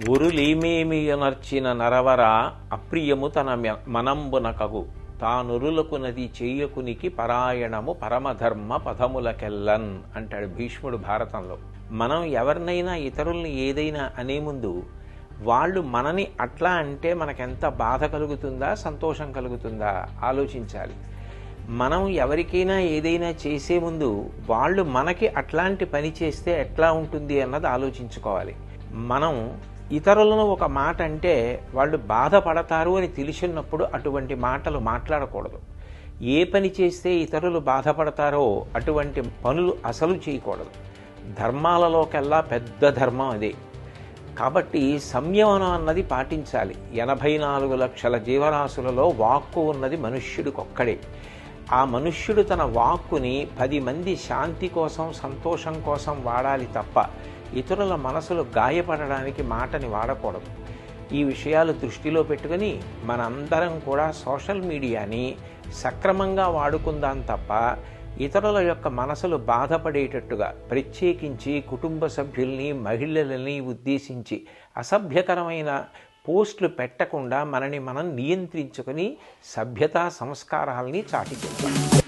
ఒరులేమేమియనర్చిన నరవర అప్రియము తన మనంబునకగు తానురులకు నది చేయకునికి పరాయణము పరమధర్మ పదములకెల్లన్ అంటాడు భీష్ముడు భారతంలో. మనం ఎవరినైనా ఇతరుల్ని ఏదైనా అనే ముందు వాళ్ళు మనని అట్లా అంటే మనకెంత బాధ కలుగుతుందా సంతోషం కలుగుతుందా ఆలోచించాలి. మనం ఎవరికైనా ఏదైనా చేసే ముందు వాళ్ళు మనకి అట్లాంటి పని చేస్తే ఎట్లా ఉంటుంది అన్నది ఆలోచించుకోవాలి. మనం ఇతరులను ఒక మాట అంటే వాళ్ళు బాధపడతారు అని తెలిసినప్పుడు అటువంటి మాటలు మాట్లాడకూడదు. ఏ పని చేస్తే ఇతరులు బాధపడతారో అటువంటి పనులు అసలు చేయకూడదు. ధర్మాలలోకెల్లా పెద్ద ధర్మం అదే. కాబట్టి సంయమనం అన్నది పాటించాలి. 84 లక్షల జీవరాశులలో వాక్కు ఉన్నది మనుష్యుడికొక్కడే. ఆ మనుష్యుడు తన వాక్కుని 10 మంది శాంతి కోసం సంతోషం కోసం వాడాలి తప్ప ఇతరుల మనసులు గాయపడడానికి మాటని వాడకూడదు. ఈ విషయాలు దృష్టిలో పెట్టుకుని మనందరం కూడా సోషల్ మీడియాని సక్రమంగా వాడుకుందాం తప్ప ఇతరుల యొక్క మనసులు బాధపడేటట్టుగా ప్రత్యేకించి కుటుంబ సభ్యుల్ని మహిళలని ఉద్దేశించి అసభ్యకరమైన పోస్టులు పెట్టకుండా మనని మనం నియంత్రించుకొని సభ్యతా సంస్కారాల్ని చాటిచెప్పాలి.